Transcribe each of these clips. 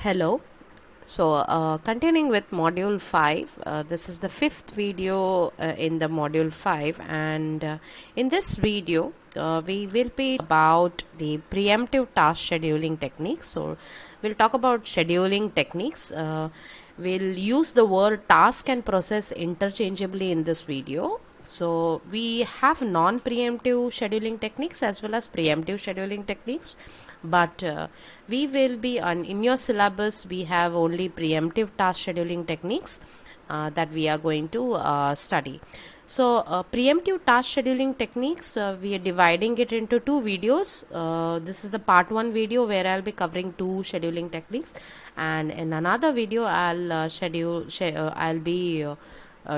Hello. Continuing with module 5, this is the fifth video in the module 5, and in this video, we will be about the preemptive task scheduling techniques. So, we'll talk about scheduling techniques. We'll use the word task and process interchangeably in this video. So we have non-preemptive scheduling techniques as well as preemptive scheduling techniques, but we will be on in your syllabus we have only preemptive task scheduling techniques that we are going to study. So preemptive task scheduling techniques, we are dividing it into two videos. This is the part 1 video where I'll be covering two scheduling techniques, and in another video I'll be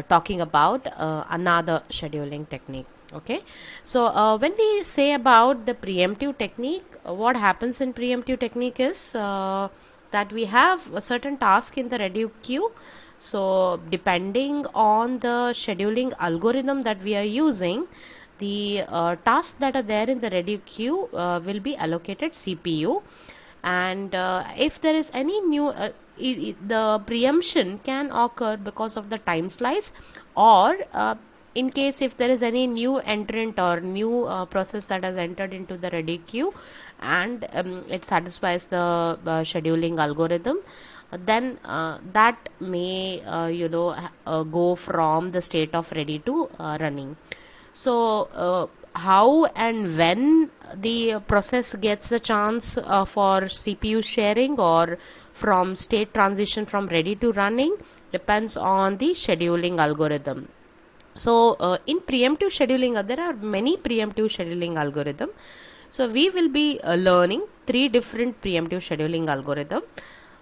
talking about another scheduling technique. Okay, so when we say about the preemptive technique, what happens in preemptive technique is that we have a certain task in the ready queue. So depending on the scheduling algorithm that we are using, the tasks that are there in the ready queue will be allocated CPU, and if there is any new the preemption can occur because of the time slice, or in case if there is any new entrant or new process that has entered into the ready queue, and it satisfies the scheduling algorithm, then that may go from the state of ready to running. So how and when the process gets a chance for CPU sharing or from state transition from ready to running depends on the scheduling algorithm. So in preemptive scheduling, there are many preemptive scheduling algorithm. So we will be learning three different preemptive scheduling algorithm.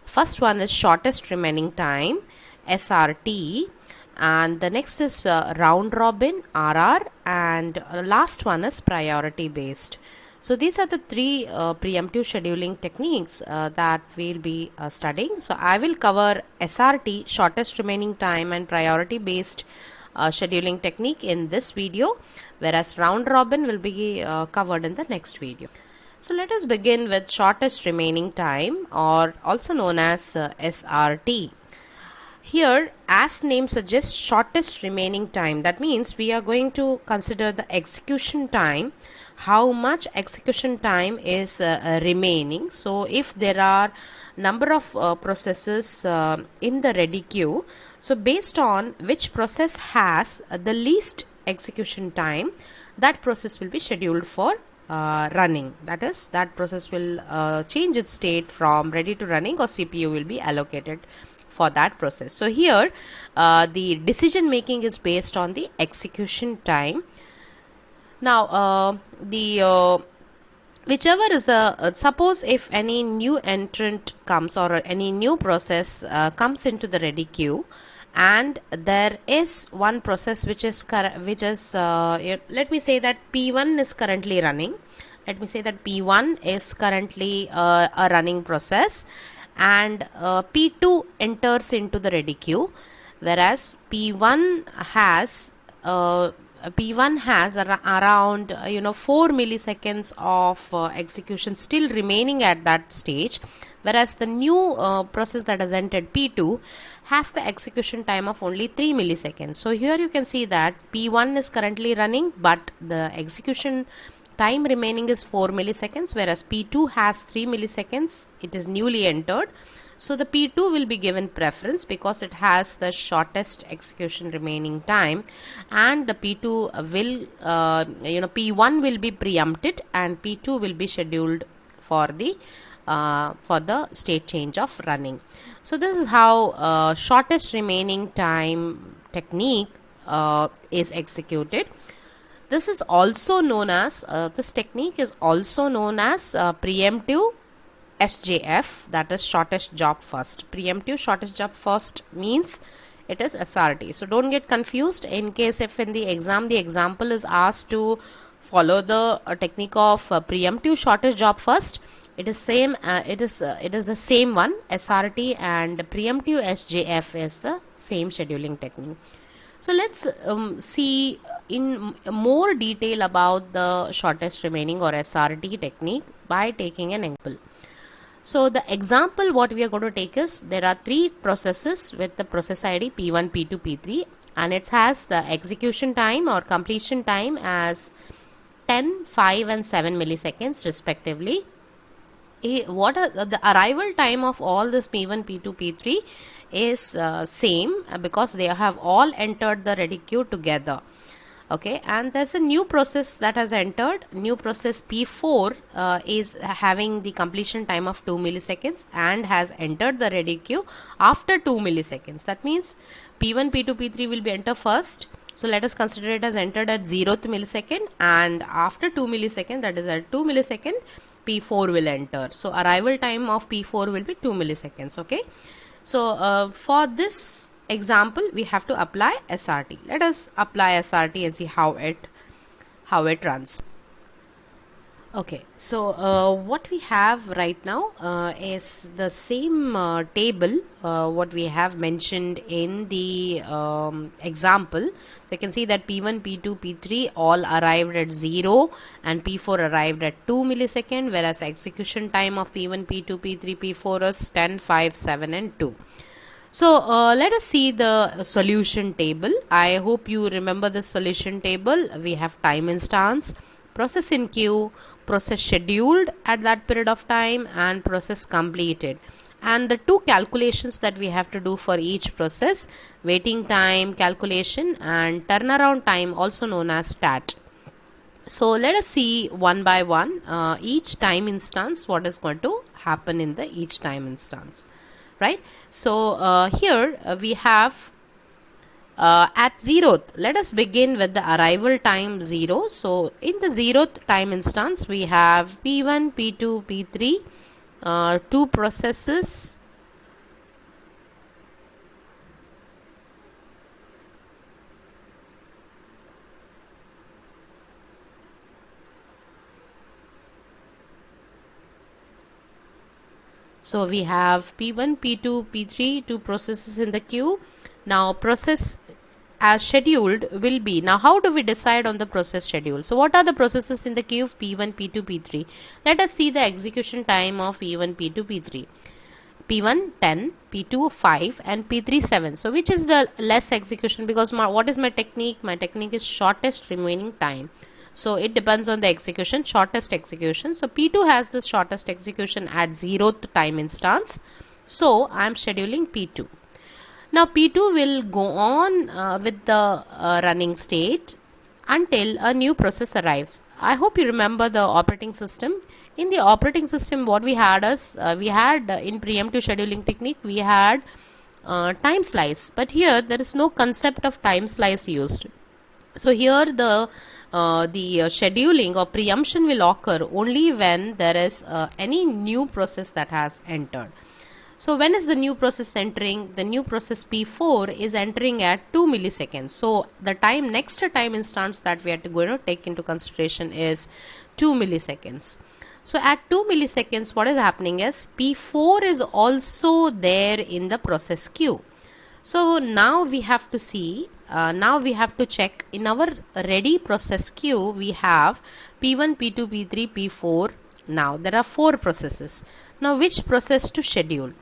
First one is shortest remaining time, SRT, and the next is round robin, RR, and last one is priority based. So these are the three preemptive scheduling techniques that we'll be studying. So I will cover SRT, shortest remaining time, and priority based scheduling technique in this video, whereas round robin will be covered in the next video. So let us begin with shortest remaining time, or also known as SRT. Here, as name suggests, shortest remaining time. That means we are going to consider the execution time, how much execution time is remaining. So if there are number of processes in the ready queue, so based on which process has the least execution time, that process will be scheduled for running. That is, that process will change its state from ready to running, or CPU will be allocated for that process. So here the decision making is based on the execution time. Now the whichever is the suppose if any new entrant comes or any new process comes into the ready queue, and there is one process which is let me say that P1 is currently running. Let me say that P1 is currently a running process, and P2 enters into the ready queue, whereas P1 has around 4 milliseconds of execution still remaining at that stage, whereas the new process that has entered P2 has the execution time of only 3 milliseconds. So here you can see that P1 is currently running, but the execution time remaining is 4 milliseconds, whereas P2 has 3 milliseconds. It is newly entered. So the P2 will be given preference because it has the shortest execution remaining time, and the P2 will P1 will be preempted and P2 will be scheduled for the state change of running. So this is how shortest remaining time technique is executed. This is also known as this technique is also known as preemptive SJF, that is shortest job first. Preemptive shortest job first means it is SRT. So don't get confused in case if in the exam the example is asked to follow the technique of preemptive shortest job first. It is same. It is the same one. SRT and preemptive SJF is the same scheduling technique. So let's see in more detail about the shortest remaining or SRT technique by taking an example. So the example what we are going to take is, there are three processes with the process ID P1, P2, P3, and it has the execution time or completion time as 10, 5 and 7 milliseconds respectively. What are the arrival time of all this P1, P2, P3 is same, because they have all entered the ready queue together. Okay, and there's a new process that has entered. New process P4 is having the completion time of 2 milliseconds and has entered the ready queue after 2 milliseconds. That means P1, P2, P3 will be enter first. So let us consider it as entered at 0th millisecond, and after 2 millisecond, that is at 2 millisecond, P4 will enter. So arrival time of P4 will be 2 milliseconds. Okay, so for this example we have to apply SRT. Let us apply SRT and see how it runs. Okay, so what we have right now is the same table what we have mentioned in the example. So you can see that P1, P2, P3 all arrived at 0 and P4 arrived at 2 millisecond, whereas execution time of P1, P2, P3, P4 is 10, 5, 7 and 2. So let us see the solution table. I hope you remember the solution table. We have time instance, process in queue, process scheduled at that period of time, and process completed. And the two calculations that we have to do for each process: waiting time calculation and turnaround time, also known as TAT. So let us see one by one each time instance, what is going to happen in the each time instance. Right, so here we have at 0th, let us begin with the arrival time 0. So in the 0th time instance we have P1, P2, P3, two processes. So we have P1, P2, P3, two processes in the queue. Now process as scheduled will be, now how do we decide on the process schedule? So what are the processes in the queue of P1, P2, P3? Let us see the execution time of P1, P2, P3. P1 10, P2 5 and P3 7. So which is the less execution? Because what is my technique? My technique is shortest remaining time. So it depends on the execution, shortest execution. So P2 has the shortest execution at 0th time instance. So I am scheduling P2. Now P2 will go on with the running state until a new process arrives. I hope you remember the operating system. In the operating system, what we had is in preemptive scheduling technique we had time slice, but here there is no concept of time slice used. So here the scheduling or preemption will occur only when there is any new process that has entered. So when is the new process entering? The new process P4 is entering at 2 milliseconds. So the time, next time instance that we are going to take into consideration is 2 milliseconds. So at 2 milliseconds, what is happening is P4 is also there in the process queue. So now we have to see, now we have to check in our ready process queue. We have P1, P2, P3, P4. Now there are 4 processes. Now which process to schedule?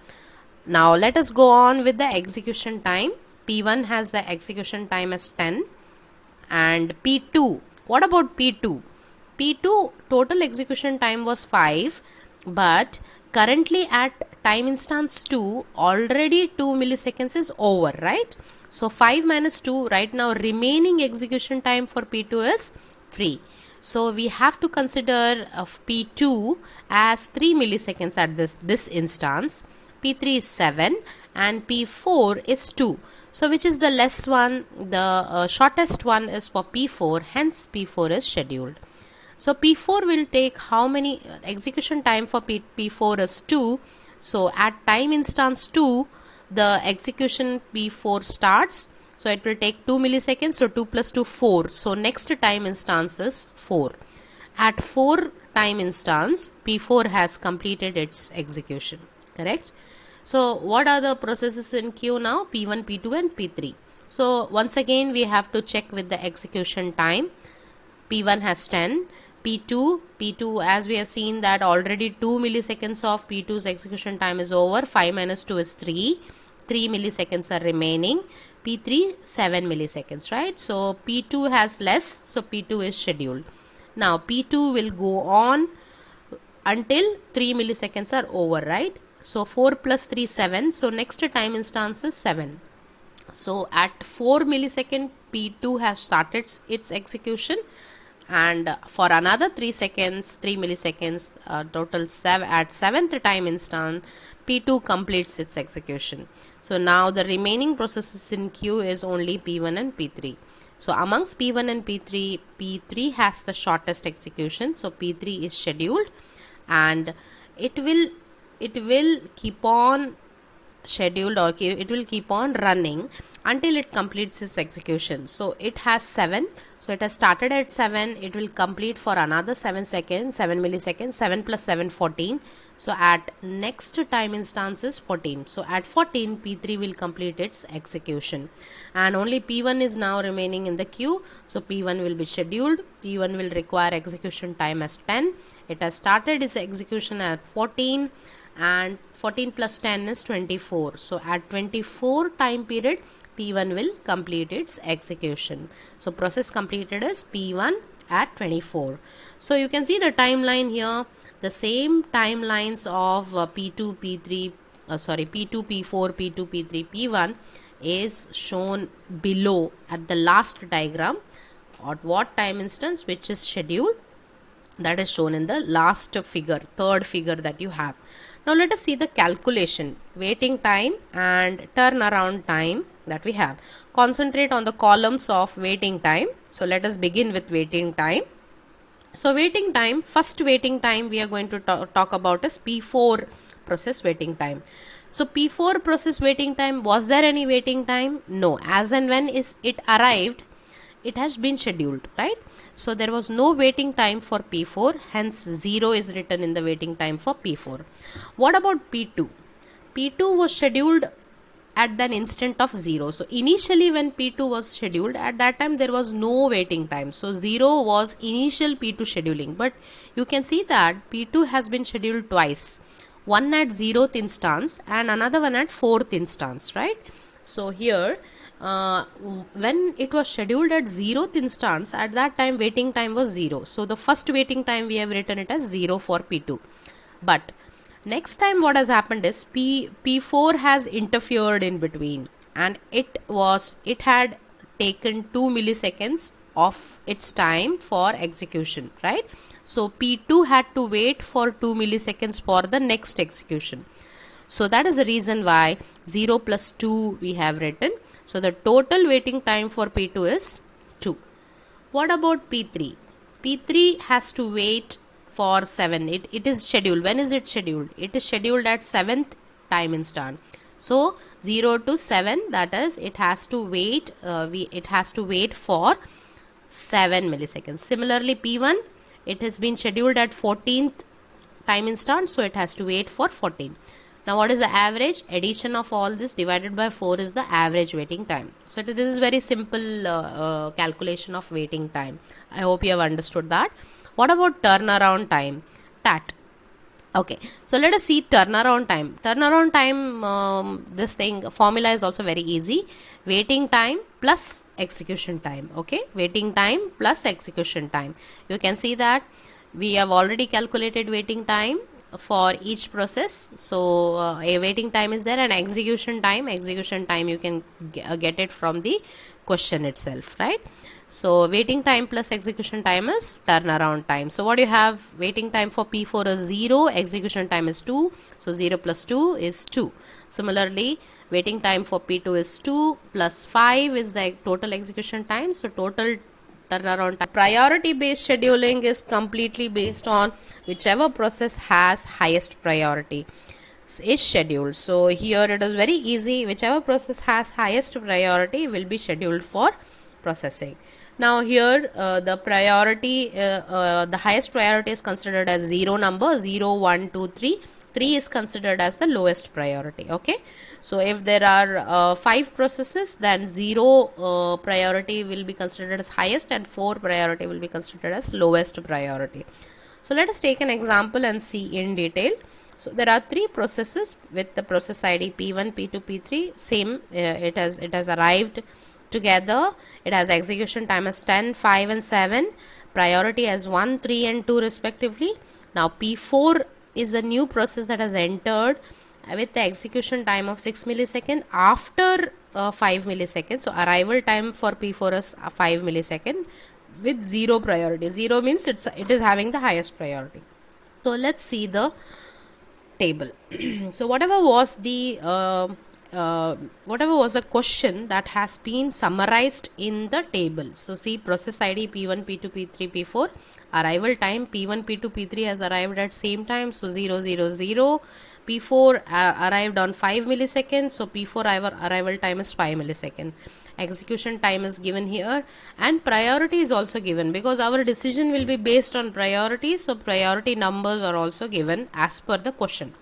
Now let us go on with the execution time. P1 has the execution time as 10 and P2. What about P2? P2 total execution time was 5, but currently at time instance 2 already 2 milliseconds is over, right? So 5 minus 2, right now remaining execution time for P2 is 3. So we have to consider P2 as 3 milliseconds at this instance. P3 is 7 and P4 is 2. So which is the less one? The shortest one is for P4, hence P4 is scheduled. So P4 will take how many? Execution time for P4 is 2. So at time instance 2, the execution P4 starts. So it will take 2 milliseconds. So 2 plus 2, 4. So next time instance is 4. At 4 time instance, P4 has completed its execution. Correct? So what are the processes in queue now? P1, P2 and P3. So once again we have to check with the execution time. P1 has 10, P2, as we have seen that already 2 milliseconds of P2's execution time is over. 5 minus 2 is 3. 3 milliseconds are remaining. P3 7 milliseconds, right? So P2 has less, so P2 is scheduled. Now P2 will go on until 3 milliseconds are over, right? So 4 plus 3 7. So next time instance is 7. So at 4 millisecond P2 has started its execution, and for another 3 milliseconds, total 7 at 7th time instant P2 completes its execution. So now the remaining processes in queue is only P1 and P3. So amongst P1 and P3, P3 has the shortest execution, so P3 is scheduled, and it will keep on scheduled, or it will keep on running until it completes its execution. So it has 7, so it has started at 7, it will complete for another 7 milliseconds. 7 plus 7 14. So at next time instance is 14. So at 14 P3 will complete its execution, and only P1 is now remaining in the queue. So P1 will be scheduled. P1 will require execution time as 10. It has started its execution at 14, and 14 plus 10 is 24. So at 24 time period P1 will complete its execution. So process completed is P1 at 24. So you can see the timeline here. The same timelines of P2, P3, P2, P4, P2, P3, P1 is shown below at the last diagram. At what time instance which is scheduled, that is shown in the last figure, third figure that you have. Now let us see the calculation, waiting time and turnaround time that we have. Concentrate on the columns of waiting time. So let us begin with waiting time. So waiting time, first waiting time we are going to talk about is P4 process waiting time. So P4 process waiting time, was there any waiting time? No, as and when it arrived, it has been scheduled, right? So there was no waiting time for P4, hence 0 is written in the waiting time for P4. What about P2? P2 was scheduled at an instant of 0. So initially when P2 was scheduled, at that time there was no waiting time. So 0 was initial P2 scheduling, but you can see that P2 has been scheduled twice. One at 0th instance and another one at 4th instance, right? So here when it was scheduled at 0th instance, at that time waiting time was 0. So the first waiting time we have written it as 0 for P2. But next time what has happened is P4 has interfered in between, and it had taken 2 milliseconds of its time for execution, right? So P2 had to wait for 2 milliseconds for the next execution. So that is the reason why 0 plus 2 we have written. So the total waiting time for P2 is 2. What about P3? P3 has to wait for 7. It is scheduled. When is it scheduled? It is scheduled at 7th time instant. So 0 to 7, that is, it has to wait. It has to wait for 7 milliseconds. Similarly, P1, it has been scheduled at 14th time instant, so it has to wait for 14. Now what is the average? Addition of all this divided by 4 is the average waiting time. So this is very simple calculation of waiting time. I hope you have understood that. What about turnaround time? TAT. Okay, so let us see turnaround time. Turnaround time, this thing formula is also very easy. Waiting time plus execution time. Okay, waiting time plus execution time. You can see that we have already calculated waiting time for each process. So a waiting time is there, and execution time you can get it from the question itself, right? So waiting time plus execution time is turnaround time. So what you have, waiting time for P4 is 0, execution time is 2, so 0 plus 2 is 2. Similarly, waiting time for P2 is 2 plus 5 is the total execution time. So total turnaround time. Priority based scheduling is completely based on whichever process has highest priority is scheduled. So here it is very easy, whichever process has highest priority will be scheduled for processing. Now here the priority, the highest priority is considered as 0 number, 0, 1, 2, 3. 3 is considered as the lowest priority. Okay, so if there are 5 processes, then 0 priority will be considered as highest and 4 priority will be considered as lowest priority. So let us take an example and see in detail. So there are 3 processes with the process ID P1, P2, P3. Same, it has arrived together. It has execution time as 10, 5 and 7, priority as 1, 3 and 2 respectively. Now P4 is a new process that has entered with the execution time of 6 millisecond after 5 milliseconds. So arrival time for P4 is 5 millisecond with 0 priority. 0 means it is having the highest priority. So let's see the table. So whatever was the question that has been summarized in the table. So see, process ID P1, P2, P3, P4, arrival time P1, P2, P3 has arrived at same time, so 0, 0, 0. P4 arrived on 5 milliseconds, so P4 arrival time is 5 milliseconds. Execution time is given here, and priority is also given because our decision will be based on priority, so priority numbers are also given as per the question.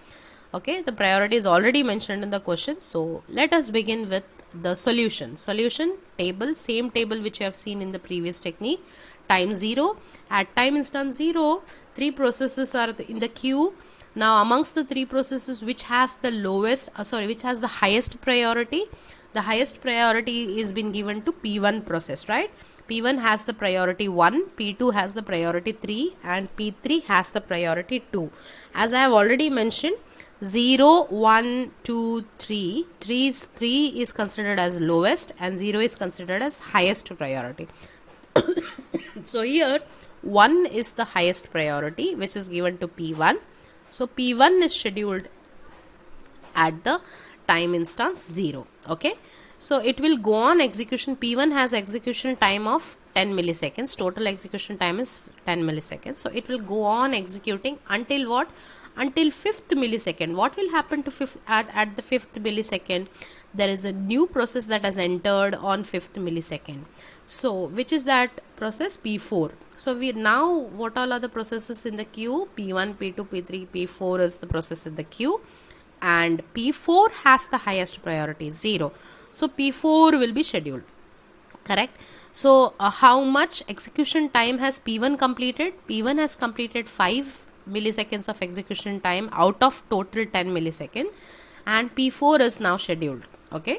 Okay, the priority is already mentioned in the question. So let us begin with the solution. Solution table, same table which you have seen in the previous technique. Time 0, at time instance 0, 3 processes are in the queue. Now amongst the 3 processes, which has the which has the highest priority? The highest priority is been given to P1 process, right? P1 has the priority 1, P2 has the priority 3 and P3 has the priority 2. As I have already mentioned, 0, 1, 2, 3, 3 is considered as lowest and 0 is considered as highest priority. So here 1 is the highest priority which is given to P1. So P1 is scheduled at the time instance 0. Okay, so it will go on execution. P1 has execution time of 10 milliseconds. Total execution time is 10 milliseconds. So it will go on executing until what? Until 5th millisecond. What will happen to at the 5th millisecond? There is a new process that has entered on 5th millisecond. So which is that process? P4. So we now, what all are the processes in the queue? P1, P2, P3, P4 is the process in the queue, and P4 has the highest priority 0. So P4 will be scheduled. Correct. So how much execution time has P1 completed? P1 has completed 5 milliseconds of execution time out of total 10 millisecond, and P4 is now scheduled. Okay,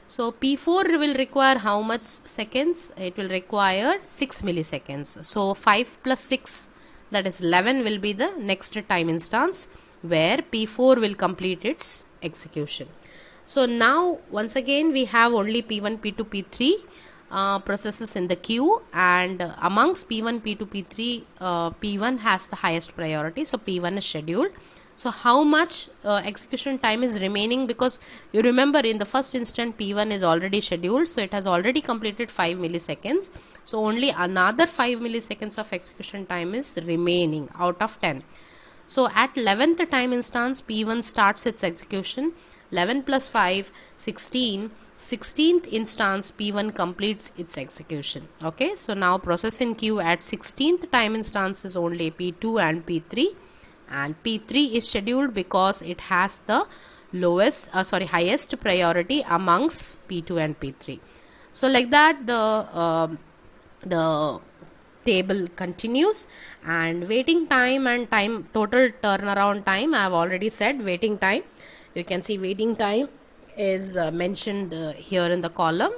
so P4 will require how much seconds? It will require 6 milliseconds. So 5 plus 6, that is 11, will be the next time instance where P4 will complete its execution. So now once again we have only P1, P2, P3 processes in the queue, and amongst P1, P2, P3, P1 has the highest priority, so P1 is scheduled. So how much execution time is remaining? Because you remember in the first instant P1 is already scheduled, so it has already completed 5 milliseconds. So only another 5 milliseconds of execution time is remaining out of 10. So at 11th time instance, P1 starts its execution. 11 plus 5, 16. 16th instance, P1 completes its execution. Okay, so now process in queue at 16th time instance is only P2 and P3, and P3 is scheduled because it has the highest priority amongst P2 and P3. So like that the table continues, and waiting time and total turnaround time, I have already said waiting time. You can see waiting time is mentioned here in the column,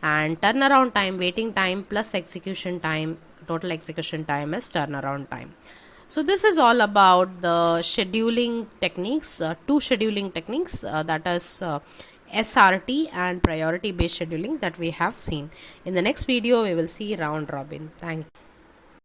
and turnaround time, waiting time plus execution time, total execution time is turnaround time. So this is all about the scheduling techniques, 2 scheduling techniques, that is SRT and priority based scheduling that we have seen. In the next video we will see round robin. Thank you.